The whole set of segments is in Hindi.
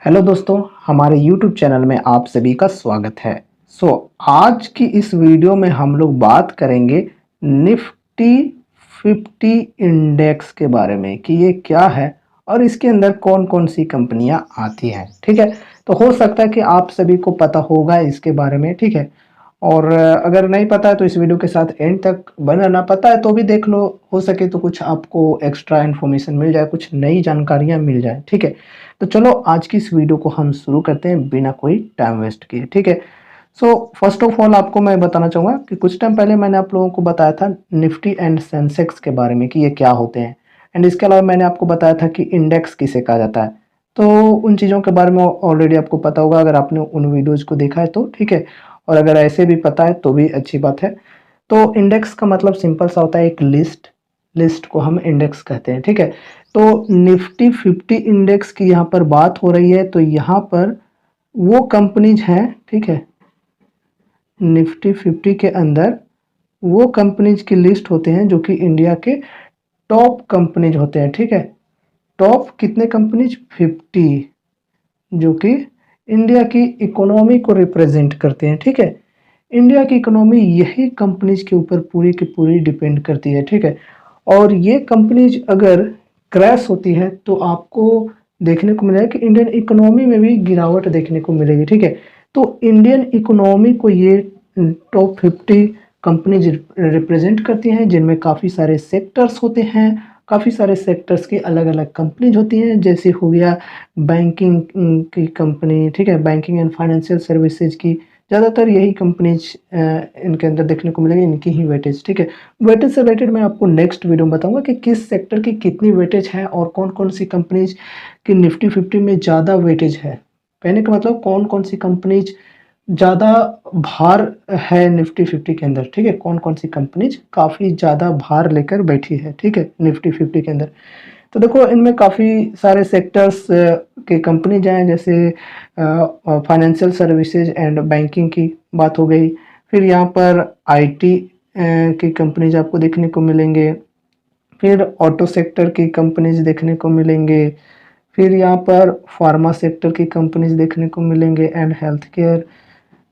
हेलो दोस्तों, हमारे YouTube चैनल में आप सभी का स्वागत है। आज की इस वीडियो में हम लोग बात करेंगे निफ्टी 50 इंडेक्स के बारे में कि ये क्या है और इसके अंदर कौन कौन सी कंपनियां आती हैं। ठीक है, तो हो सकता है कि आप सभी को पता होगा इसके बारे में। ठीक है, और अगर नहीं पता है तो इस वीडियो के साथ एंड तक बना, ना पता है तो भी देख लो, हो सके तो कुछ आपको एक्स्ट्रा इन्फॉर्मेशन मिल जाए, कुछ नई जानकारियां मिल जाए। ठीक है, तो चलो आज की इस वीडियो को हम शुरू करते हैं बिना कोई टाइम वेस्ट किए। ठीक है, फर्स्ट ऑफ ऑल आपको मैं बताना चाहूँगा कि कुछ टाइम पहले मैंने आप लोगों को बताया था निफ्टी एंड सेंसेक्स के बारे में कि ये क्या होते हैं, एंड इसके अलावा मैंने आपको बताया था कि इंडेक्स किसे कहा जाता है। तो उन चीज़ों के बारे में ऑलरेडी आपको पता होगा अगर आपने उन वीडियोज़ को देखा है तो। ठीक है, और अगर ऐसे भी पता है तो भी अच्छी बात है। तो इंडेक्स का मतलब सिंपल सा होता है एक लिस्ट, लिस्ट को हम इंडेक्स कहते हैं। ठीक है, तो निफ्टी 50 इंडेक्स की यहाँ पर बात हो रही है, तो यहाँ पर वो कंपनीज हैं। ठीक है, निफ्टी 50 के अंदर वो कंपनीज की लिस्ट होते हैं जो कि इंडिया के टॉप कंपनीज होते हैं। ठीक है, टॉप कितने कंपनीज? 50, जो कि इंडिया की इकोनॉमी को रिप्रेजेंट करते हैं। ठीक है, इंडिया की इकोनॉमी यही कंपनीज के ऊपर पूरी की पूरी डिपेंड करती है। ठीक है, और ये कंपनीज अगर क्रैश होती है तो आपको देखने को मिलेगा कि इंडियन इकोनॉमी में भी गिरावट देखने को मिलेगी। ठीक है, तो इंडियन इकोनॉमी को ये टॉप 50 कंपनीज रिप्रेजेंट करती हैं, जिनमें काफ़ी सारे सेक्टर्स होते हैं। काफ़ी सारे सेक्टर्स की अलग अलग कंपनीज होती हैं, जैसे हो गया बैंकिंग की कंपनी। ठीक है, बैंकिंग एंड फाइनेंशियल सर्विसेज की ज़्यादातर यही कंपनीज इनके अंदर देखने को मिलेगी, इनकी ही वेटेज। ठीक है, वेटेज से रिलेटेड मैं आपको नेक्स्ट वीडियो में बताऊंगा कि किस सेक्टर की कितनी वेटेज है और कौन कौन सी कंपनीज की निफ्टी 50 में ज़्यादा वेटेज है। कहने का मतलब कौन कौन सी कंपनीज ज़्यादा भार है निफ्टी 50 के अंदर। ठीक है, कौन कौन सी कंपनीज काफ़ी ज़्यादा भार लेकर बैठी है। ठीक है, निफ्टी 50 के अंदर तो देखो इनमें काफ़ी सारे सेक्टर्स के कंपनीज हैं, जैसे फाइनेंशियल सर्विसेज एंड बैंकिंग की बात हो गई। फिर यहाँ पर आईटी की कंपनीज आपको देखने को मिलेंगे। फिर ऑटो सेक्टर की कंपनीज देखने को मिलेंगे। फिर यहाँ पर फार्मा सेक्टर की कंपनीज देखने को मिलेंगे एंड हेल्थ केयर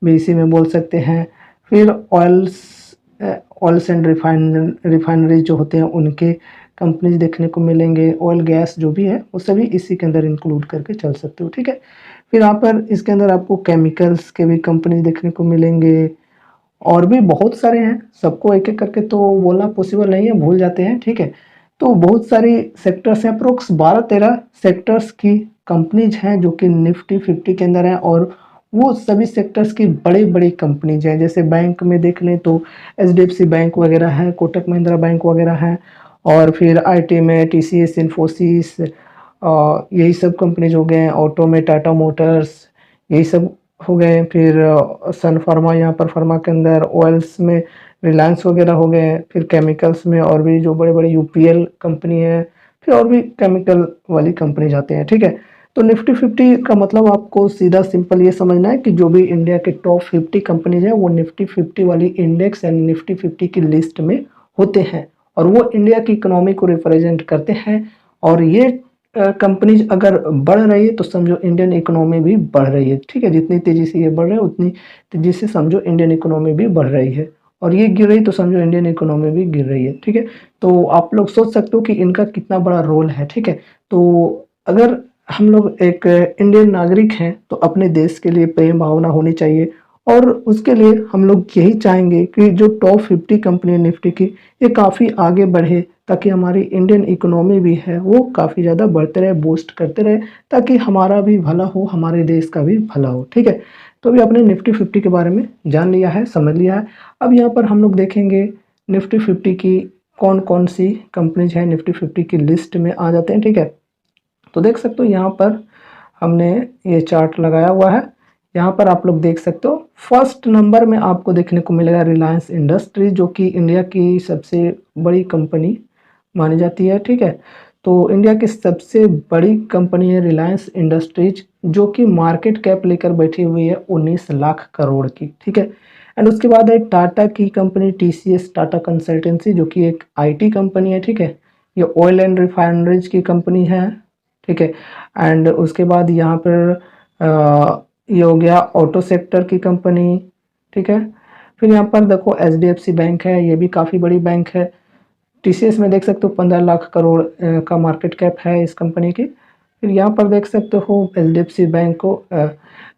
भी इसी में बोल सकते हैं। फिर ऑयल्स एंड रिफाइनरीज जो होते हैं उनके कंपनीज देखने को मिलेंगे। ऑयल गैस जो भी है वो सभी इसी के अंदर इंक्लूड करके चल सकते हो। ठीक है, फिर यहाँ पर इसके अंदर आपको केमिकल्स के भी कंपनीज देखने को मिलेंगे, और भी बहुत सारे हैं। सबको एक एक करके तो बोलना पॉसिबल नहीं है, भूल जाते हैं। ठीक है, तो बहुत सारी सेक्टर्स हैं, अप्रोक्स 12-13 सेक्टर्स की कंपनीज हैं जो कि निफ्टी 50 के अंदर हैं, और वो सभी सेक्टर्स की बड़ी बड़ी कंपनीज हैं। जैसे बैंक में देख लें तो एचडीएफसी बैंक वगैरह है, कोटक महिंद्रा बैंक वगैरह है, और फिर आईटी में टीसीएस, इन्फोसिस, यही सब कंपनीज हो गए हैं। ऑटो में टाटा मोटर्स, यही सब हो गए। फिर सन फार्मा, यहाँ पर फार्मा के अंदर ऑयल्स में रिलायंस वगैरह हो गए। फिर केमिकल्स में और भी जो बड़े बड़े यूपीएल कंपनी है, फिर और भी केमिकल वाली कंपनी जाते हैं। ठीक है, तो निफ्टी 50 का मतलब आपको सीधा सिंपल ये समझना है कि जो भी इंडिया के टॉप 50 कंपनीज हैं वो निफ्टी 50 वाली इंडेक्स यानी निफ्टी 50 की लिस्ट में होते हैं, और वो इंडिया की इकोनॉमी को रिप्रेजेंट करते हैं। और ये कंपनीज अगर बढ़ रही है तो समझो इंडियन इकोनॉमी भी बढ़ रही है। ठीक है, जितनी तेज़ी से ये बढ़ रहे हैं उतनी तेज़ी से समझो इंडियन इकोनॉमी भी बढ़ रही है, और ये गिर रही तो समझो इंडियन इकोनॉमी भी गिर रही है। ठीक है, तो आप लोग सोच सकते हो कि इनका कितना बड़ा रोल है। ठीक है, तो अगर हम लोग एक इंडियन नागरिक हैं तो अपने देश के लिए प्रेम भावना होनी चाहिए, और उसके लिए हम लोग यही चाहेंगे कि जो टॉप 50 कंपनी है निफ्टी की, ये काफ़ी आगे बढ़े, ताकि हमारी इंडियन इकोनॉमी भी है वो काफ़ी ज़्यादा बढ़ते रहे, बूस्ट करते रहे, ताकि हमारा भी भला हो, हमारे देश का भी भला हो। ठीक है, तो अभी आपने निफ्टी 50 के बारे में जान लिया है, समझ लिया है। अब यहाँ पर हम लोग देखेंगे निफ्टी 50 की कौन कौन सी कंपनीज हैं निफ्टी 50 की लिस्ट में आ जाते हैं। ठीक है, तो देख सकते हो यहाँ पर हमने ये चार्ट लगाया हुआ है। यहाँ पर आप लोग देख सकते हो फर्स्ट नंबर में आपको देखने को मिलेगा रिलायंस इंडस्ट्रीज, जो कि इंडिया की सबसे बड़ी कंपनी मानी जाती है। ठीक है, तो इंडिया की सबसे बड़ी कंपनी है रिलायंस इंडस्ट्रीज, जो कि मार्केट कैप लेकर बैठी हुई है 19 लाख करोड़ की। ठीक है, एंड उसके बाद है टाटा की कंपनी टीसीएस टाटा कंसल्टेंसी, जो कि एक आईटी कंपनी है। ठीक है, ये ऑयल एंड रिफाइनरीज की कंपनी है। ठीक है। एंड उसके बाद यहाँ पर ये हो गया ऑटो सेक्टर की कंपनी, ठीक है। फिर यहाँ पर देखो HDFC बैंक है, ये भी काफ़ी बड़ी बैंक है। TCS में देख सकते हो 15 लाख करोड़ का मार्केट कैप है इस कंपनी की। फिर यहाँ पर देख सकते हो HDFC बैंक को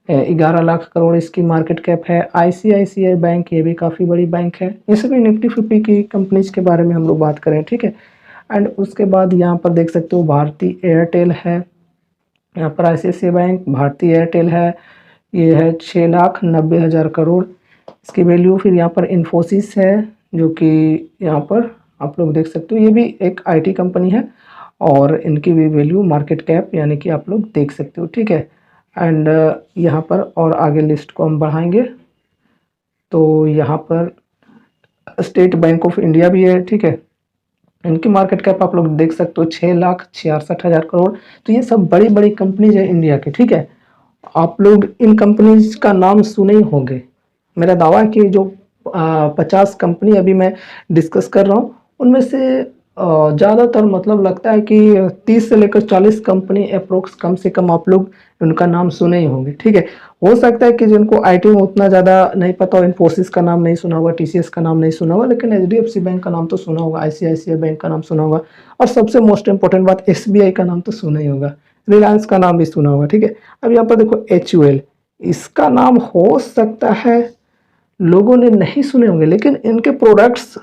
11 लाख करोड़ इसकी मार्केट कैप है। ICICI बैंक, ये भी काफ़ी बड़ी बैंक है। ये सभी निफ्टी 50 की कंपनीज के बारे में हम लोग बात करें, ठीक है। एंड उसके बाद यहाँ पर देख सकते हो भारती एयरटेल है, यहाँ पर ICICI बैंक, भारती एयरटेल है, ये है 6,90,000 करोड़ इसकी वैल्यू। फिर यहाँ पर इन्फोसिस है, जो कि यहाँ पर आप लोग देख सकते हो, ये भी एक IT कंपनी है और इनकी भी वैल्यू मार्केट कैप यानी कि आप लोग देख सकते हो, ठीक है। एंड यहाँ पर और आगे लिस्ट को हम बढ़ाएंगे तो यहाँ पर स्टेट बैंक ऑफ इंडिया भी है, ठीक है। इनकी मार्केट कैप आप लोग देख सकते हो 6,66,000 करोड़। तो ये सब बड़ी बड़ी कंपनीज है इंडिया के, ठीक है। आप लोग इन कंपनीज का नाम सुने ही होंगे। मेरा दावा है कि जो 50 कंपनी अभी मैं डिस्कस कर रहा हूँ उनमें से ज़्यादातर मतलब लगता है कि 30 से लेकर 40 कंपनी अप्रोक्स कम से कम आप लोग उनका नाम सुने ही होंगे, ठीक है। हो सकता है कि जिनको IT में उतना ज़्यादा नहीं पता हो, इन्फोसिस का नाम नहीं सुना होगा, TCS का नाम नहीं सुना होगा, लेकिन HDFC बैंक का नाम तो सुना होगा, ICICI बैंक का नाम सुना होगा और सबसे मोस्ट इंपॉर्टेंट बात SBI का नाम तो सुना ही होगा, रिलायंस का नाम भी सुना होगा, ठीक है। अब यहाँ पर देखो HUL, इसका नाम हो सकता है लोगों ने नहीं सुने होंगे, लेकिन इनके प्रोडक्ट्स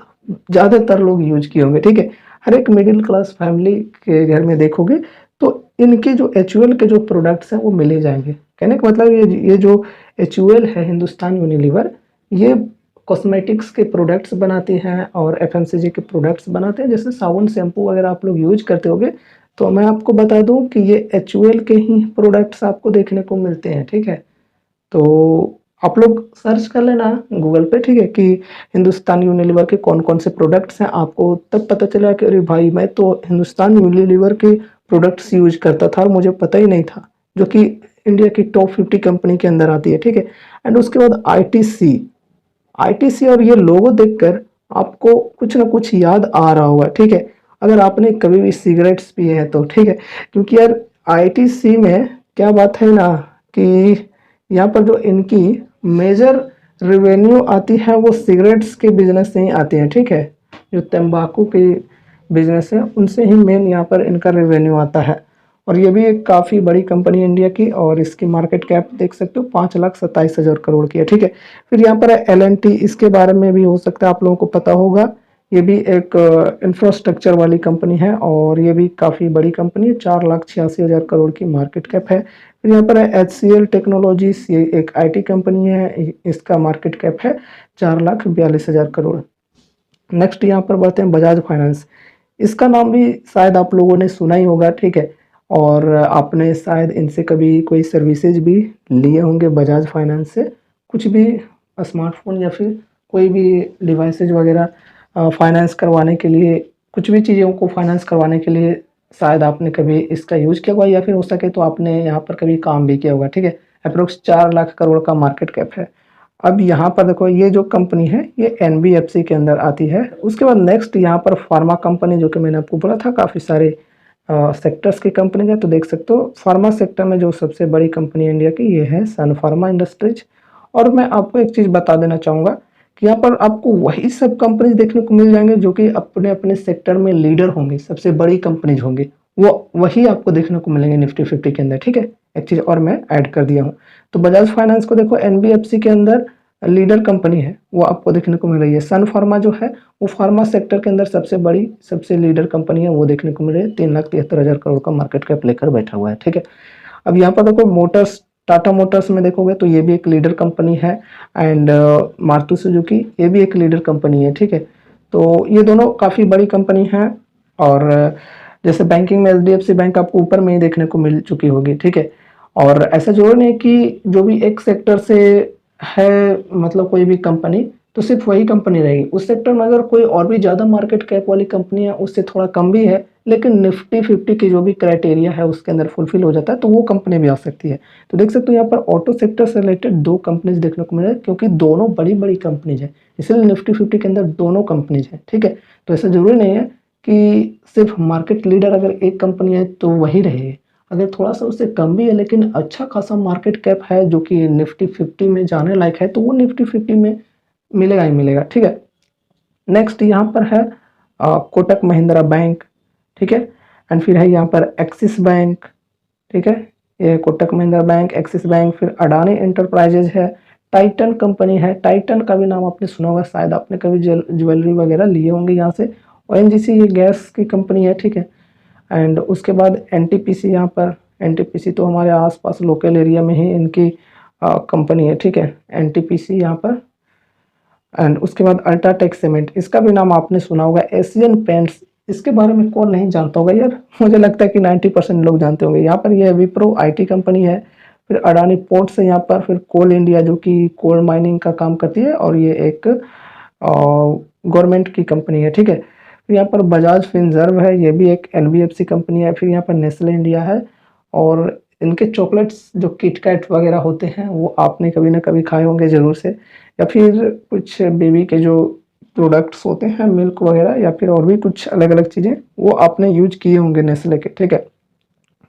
ज़्यादातर लोग यूज किए होंगे, ठीक है। हर एक मिडिल क्लास फैमिली के घर में देखोगे तो इनके जो HUL के जो प्रोडक्ट्स हैं वो मिले जाएंगे। कहने का मतलब ये जो HUL है, हिंदुस्तान यूनिलीवर, ये कॉस्मेटिक्स के प्रोडक्ट्स बनाती हैं और FMCG के प्रोडक्ट्स बनाते हैं, जैसे साबुन शैम्पू वगैरह आप लोग यूज करते होगे। तो मैं आपको बता दूं कि ये HUL के ही प्रोडक्ट्स आपको देखने को मिलते हैं, ठीक है। तो आप लोग सर्च कर लेना गूगल पे, ठीक है, कि हिंदुस्तान यूनिलीवर के कौन कौन से प्रोडक्ट्स हैं। आपको तब पता चला कि अरे भाई, मैं तो हिंदुस्तान यूनिलीवर के प्रोडक्ट्स यूज करता था और मुझे पता ही नहीं था, जो कि इंडिया की टॉप 50 कंपनी के अंदर आती है, ठीक है। एंड उसके बाद ITC और ये लोगो देखकर आपको कुछ ना कुछ याद आ रहा होगा, ठीक है, अगर आपने कभी भी सिगरेट्स पिए हैं तो, ठीक है। क्योंकि यार ITC में क्या बात है ना कि यहाँ पर जो इनकी मेजर रेवेन्यू आती है वो सिगरेट्स के बिजनेस से ही आती है, ठीक है। जो तंबाकू के बिजनेस है उनसे ही मेन यहाँ पर इनका रेवेन्यू आता है। और ये भी एक काफ़ी बड़ी कंपनी है इंडिया की और इसकी मार्केट कैप देख सकते हो 5,27,000 करोड़ की है, ठीक है। फिर यहाँ पर है L&T, इसके बारे में भी हो सकता है आप लोगों को पता होगा। ये भी एक इंफ्रास्ट्रक्चर वाली कंपनी है और ये भी काफ़ी बड़ी कंपनी है, 4,86,000 करोड़ की मार्केट कैप है। फिर यहाँ पर है HCL टेक्नोलॉजीज, ये एक IT कंपनी है, इसका मार्केट कैप है 4,42,000 करोड़। नेक्स्ट यहाँ पर बढ़ते हैं बजाज फाइनेंस, इसका नाम भी शायद आप लोगों ने सुना ही होगा, ठीक है। और आपने शायद इनसे कभी कोई सर्विसेज भी लिए होंगे बजाज फाइनेंस से, कुछ भी स्मार्टफोन या फिर कोई भी डिवाइसेज वगैरह फाइनेंस करवाने के लिए, कुछ भी चीज़ों को फाइनेंस करवाने के लिए शायद आपने कभी इसका यूज़ किया होगा या फिर हो सके तो आपने यहाँ पर कभी काम भी किया होगा, ठीक है। अप्रोक्स 4 लाख करोड़ का मार्केट कैप है। अब यहाँ पर देखो ये जो कंपनी है ये NBFC के अंदर आती है। उसके बाद नेक्स्ट यहाँ पर फार्मा कंपनी, जो कि मैंने आपको बोला था काफ़ी सारे सेक्टर्स की कंपनी है। तो देख सकते हो फार्मा सेक्टर में जो सबसे बड़ी कंपनी है इंडिया की ये है सन फार्मा इंडस्ट्रीज। और मैं आपको एक चीज़ बता देना चाहूँगा कि यहाँ पर आपको वही सब कंपनीज देखने को मिल जाएंगे जो कि अपने अपने सेक्टर में लीडर होंगे, सबसे बड़ी कंपनीज होंगी, वो वही आपको देखने को मिलेंगे निफ्टी 50 के अंदर, ठीक है। एक चीज़ और मैं ऐड कर दिया हूँ, तो बजाज फाइनेंस को देखो NBFC के अंदर लीडर कंपनी है, वो आपको देखने को मिल रही है। सन फार्मा जो है वो फार्मा सेक्टर के अंदर सबसे बड़ी, सबसे लीडर कंपनी है, वो देखने को मिल रही है। 3,73,000 करोड़ का मार्केट कैप लेकर बैठा हुआ है, ठीक है। अब यहाँ पर देखो मोटर्स, टाटा मोटर्स में देखोगे तो ये भी एक लीडर कंपनी है। एंड मारुति सुजुकी, ये भी एक लीडर कंपनी है, ठीक है। तो ये दोनों काफ़ी बड़ी कंपनी हैं। और जैसे बैंकिंग में HDFC बैंक आपको ऊपर में ही देखने को मिल चुकी होगी, ठीक है। और ऐसा जरूर नहीं कि जो भी एक सेक्टर से है, मतलब कोई भी कंपनी, तो सिर्फ वही कंपनी रहेगी। उस सेक्टर में अगर कोई और भी ज़्यादा मार्केट कैप वाली कंपनी है, उससे थोड़ा कम भी है, लेकिन निफ्टी 50 की जो भी क्राइटेरिया है उसके अंदर फुलफिल हो जाता है, तो वो कंपनी भी आ सकती है। तो देख सकते हो यहाँ पर ऑटो सेक्टर से रिलेटेड 2 कंपनीज देखने को मिल रही है, क्योंकि दोनों बड़ी बड़ी कंपनीज है, इसलिए निफ्टी 50 के अंदर दोनों कंपनीज है, ठीक है। तो ऐसा जरूरी नहीं है कि सिर्फ मार्केट लीडर अगर एक कंपनी है तो वही रहेगी। अगर थोड़ा सा उससे कम भी है लेकिन अच्छा खासा मार्केट कैप है जो कि निफ्टी 50 में जाने लायक है, तो वो निफ्टी 50 में मिलेगा ही मिलेगा, ठीक है। नेक्स्ट यहाँ पर है कोटक महिंद्रा बैंक, ठीक है। एंड फिर है यहाँ पर एक्सिस बैंक, ठीक है। ये Kotak Mahindra bank, axis bank, फिर अडानी एंटरप्राइजेज है, टाइटन कंपनी है। टाइटन का भी नाम आपने सुना होगा, शायद आपने कभी ज्वेलरी वगैरह लिए होंगे यहाँ से। ओएनजीसी ये गैस की कंपनी है, ठीक है। एंड उसके बाद एनटीपीसी, यहाँ पर एनटीपीसी तो हमारे आसपास लोकल एरिया में ही इनकी कंपनी है, ठीक है, एनटीपीसी यहाँ पर। एंड उसके बाद अल्ट्राटेक सीमेंट, इसका भी नाम आपने सुना होगा। एशियन पेंट्स, इसके बारे में कौन नहीं जानता होगा यार, मुझे लगता है कि 90% लोग जानते होंगे। यहाँ पर ये विप्रो आईटी कंपनी है। फिर अडानी पोर्ट्स है यहाँ पर। फिर कोल इंडिया जो कि कोल माइनिंग का काम करती है, और ये एक गवर्नमेंट की कंपनी है, ठीक है। फिर यहाँ पर बजाज फिनजर्व है, ये भी एक एनबीएफसी कंपनी है। फिर यहाँ पर नेस्ले इंडिया है, और इनके चॉकलेट्स जो किटकैट वगैरह होते हैं वो आपने कभी ना कभी खाए होंगे ज़रूर से। या फिर कुछ बेबी के जो प्रोडक्ट्स होते हैं, मिल्क वगैरह, या फिर और भी कुछ अलग अलग चीज़ें वो आपने यूज किए होंगे नेस्ले के, ठीक है।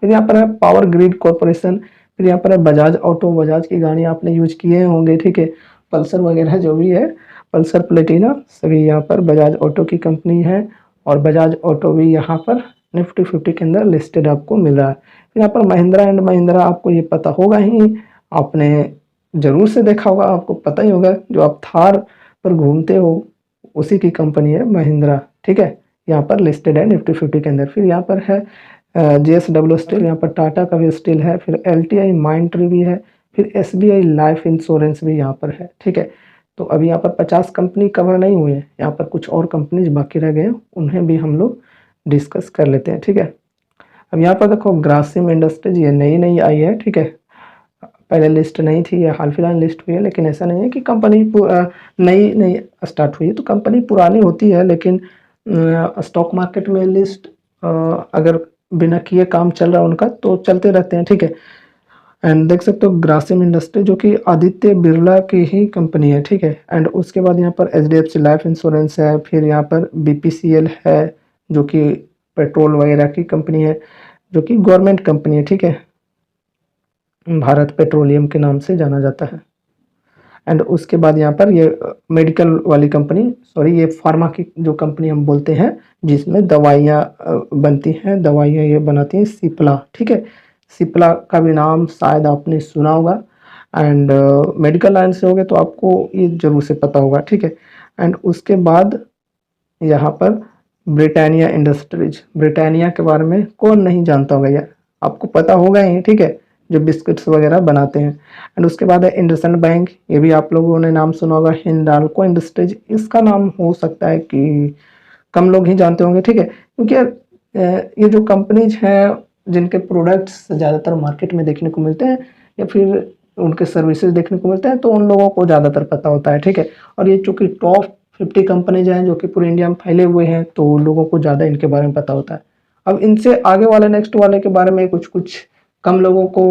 फिर यहाँ पर है पावर ग्रिड कॉरपोरेशन। फिर यहाँ पर है बजाज ऑटो, बजाज की गाड़ी आपने यूज किए होंगे, ठीक है। पल्सर वगैरह जो भी है, पल्सर प्लेटिना, सभी यहाँ पर बजाज ऑटो की कंपनी है। और बजाज ऑटो भी यहाँ पर निफ्टी 50 के अंदर लिस्टेड आपको मिल रहा है। फिर यहाँ पर महिंद्रा एंड महिंद्रा, आपको ये पता होगा ही, आपने ज़रूर से देखा होगा, आपको पता ही होगा, जो आप थार पर घूमते हो उसी की कंपनी है महिंद्रा, ठीक है। यहाँ पर लिस्टेड है निफ्टी 50 के अंदर। फिर यहाँ पर है JSW स्टील, यहाँ पर टाटा का भी स्टील है। फिर LTI माइंट्री भी है। फिर SBI लाइफ इंश्योरेंस भी यहाँ पर है, ठीक है। तो अभी यहाँ पर 50 कंपनी कवर नहीं हुए हैं, यहाँ पर कुछ और कंपनीज बाकी रह गए हैं, उन्हें भी हम लोग डिस्कस कर लेते हैं, ठीक है। अब यहाँ पर देखो ग्रासिम इंडस्ट्रीज, ये नई नई आई है, ठीक है। पहले लिस्ट नहीं थी, ये हाल फिलहाल लिस्ट हुई है। लेकिन ऐसा नहीं है कि कंपनी नई नई स्टार्ट हुई है तो कंपनी पुरानी होती है, लेकिन स्टॉक मार्केट में लिस्ट अगर बिना किए काम चल रहा है उनका तो चलते रहते हैं, ठीक है। एंड देख सकते हो ग्रासिम इंडस्ट्री जो कि आदित्य बिरला की ही कंपनी है, ठीक है। एंड उसके बाद यहाँ पर HDFC लाइफ इंश्योरेंस है। फिर यहाँ पर BPCL है जो कि पेट्रोल वगैरह की कंपनी है, जो कि गवर्नमेंट कंपनी है, ठीक है। भारत पेट्रोलियम के नाम से जाना जाता है। एंड उसके बाद यहाँ पर ये मेडिकल वाली कंपनी, सॉरी ये फार्मा की जो कंपनी हम बोलते हैं, जिसमें दवाइयाँ बनती हैं, दवाइयाँ ये बनाती हैं, सिप्ला, ठीक है। सिप्ला का भी नाम शायद आपने सुना होगा। एंड मेडिकल लाइन से हो गए तो आपको ये जरूर से पता होगा, ठीक है। एंड उसके बाद यहाँ पर ब्रिटानिया इंडस्ट्रीज, ब्रिटानिया के बारे में कौन नहीं जानता होगा यार, आपको पता होगा ही, ठीक है, जो बिस्किट्स वगैरह बनाते हैं। एंड उसके बाद है इंडसइंड बैंक, ये भी आप लोगों ने नाम सुना होगा। हिंडाल्को इंडस्ट्रीज, इसका नाम हो सकता है कि कम लोग ही जानते होंगे, ठीक है, क्योंकि ये जो कंपनीज हैं जिनके प्रोडक्ट्स ज़्यादातर मार्केट में देखने को मिलते हैं या फिर उनके सर्विसेज देखने को मिलते हैं, तो उन लोगों को ज़्यादातर पता होता है, ठीक है। और ये चूँकि टॉप 50 कंपनीज हैं जो कि पूरे इंडिया में फैले हुए हैं, तो लोगों को ज़्यादा इनके बारे में पता होता है। अब इनसे आगे वाले नेक्स्ट वाले के बारे में कुछ कुछ कम लोगों को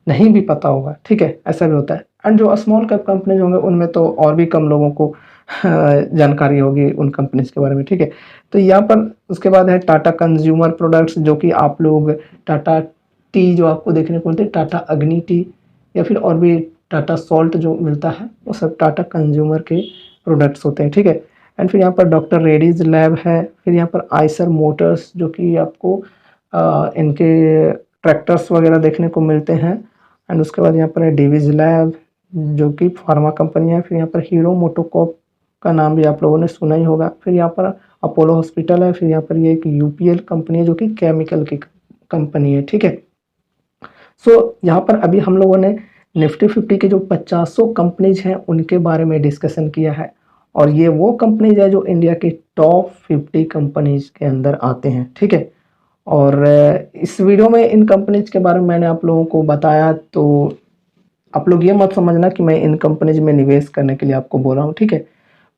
नहीं भी पता होगा, ठीक है, ऐसा भी होता है। एंड जो स्मॉल कैप कंपनीज होंगे उनमें तो और भी कम लोगों को जानकारी होगी उन कंपनीज के बारे में, ठीक है। तो यहाँ पर उसके बाद है टाटा कंज्यूमर प्रोडक्ट्स, जो कि आप लोग टाटा टी जो आपको देखने को मिलती है, टाटा अग्नि टी, या फिर और भी टाटा सॉल्ट जो मिलता है, वो सब टाटा कंज्यूमर के प्रोडक्ट्स होते हैं, ठीक है। एंड फिर यहाँ पर डॉक्टर रेड्डीज लैब है। फिर यहाँ पर आइसर मोटर्स, जो कि आपको इनके ट्रैक्टर्स वगैरह देखने को मिलते हैं। एंड उसके बाद यहाँ पर है डिविज लैब जो कि फार्मा कंपनी है। फिर यहाँ पर हीरो मोटोकॉप का नाम भी आप लोगों ने सुना ही होगा। फिर यहाँ पर अपोलो हॉस्पिटल है। फिर यहाँ पर ये एक UPL कंपनी है जो कि केमिकल की कंपनी है, ठीक है। सो यहाँ पर अभी हम लोगों ने निफ्टी 50 के जो 50 कंपनीज हैं उनके बारे में डिस्कशन किया है, और ये वो कंपनीज है जो इंडिया के टॉप 50 कंपनीज के अंदर आते हैं, ठीक है। और इस वीडियो में इन कंपनीज के बारे में मैंने आप लोगों को बताया, तो आप लोग ये मत समझना कि मैं इन कंपनीज में निवेश करने के लिए आपको बोल रहा हूँ, ठीक है।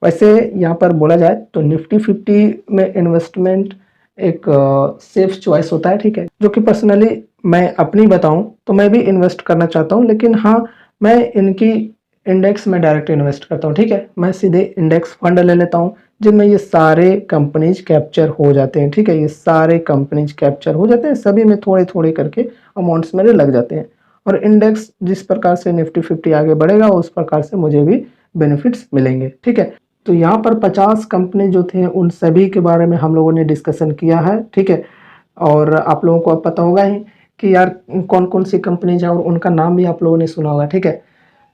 वैसे यहाँ पर बोला जाए तो निफ्टी 50 में इन्वेस्टमेंट एक सेफ चॉइस होता है, ठीक है। जो कि पर्सनली मैं अपनी बताऊं तो मैं भी इन्वेस्ट करना चाहता हूं, लेकिन हाँ, मैं इनकी इंडेक्स में डायरेक्ट इन्वेस्ट करता हूं, ठीक है। मैं सीधे इंडेक्स फंड ले लेता हूं जिनमें ये सारे कंपनीज कैप्चर हो जाते हैं। ठीक है, ये सारे कंपनीज कैप्चर हो जाते हैं, सभी में थोड़े थोड़े करके अमाउंट्स मेरे लग जाते हैं। और इंडेक्स जिस प्रकार से निफ्टी 50 आगे बढ़ेगा उस प्रकार से मुझे भी बेनिफिट्स मिलेंगे। ठीक है, तो यहाँ पर 50 कंपनी जो थे उन सभी के बारे में हम लोगों ने डिस्कशन किया है। ठीक है, और आप लोगों को अब पता होगा ही कि यार कौन कौन सी कंपनीज है और उनका नाम भी आप लोगों ने सुना होगा। ठीक है,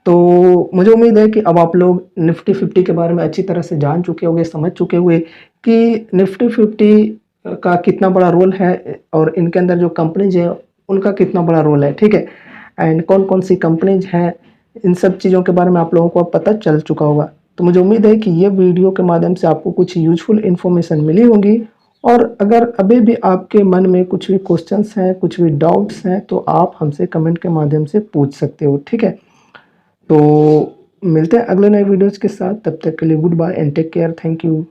तो मुझे उम्मीद है कि अब आप लोग निफ्टी 50 के बारे में अच्छी तरह से जान चुके होंगे, समझ चुके हुए कि निफ्टी 50 का कितना बड़ा रोल है और इनके अंदर जो कंपनीज है उनका कितना बड़ा रोल है। ठीक है, एंड कौन कौन सी कंपनीज हैं, इन सब चीज़ों के बारे में आप लोगों को अब पता चल चुका होगा। तो मुझे उम्मीद है कि ये वीडियो के माध्यम से आपको कुछ यूजफुल इन्फॉर्मेशन मिली होगी। और अगर अभी भी आपके मन में कुछ भी क्वेश्चंस हैं, कुछ भी डाउट्स हैं, तो आप हमसे कमेंट के माध्यम से पूछ सकते हो। ठीक है, तो मिलते हैं अगले नए वीडियोज़ के साथ, तब तक के लिए good bye and take care. Thank you.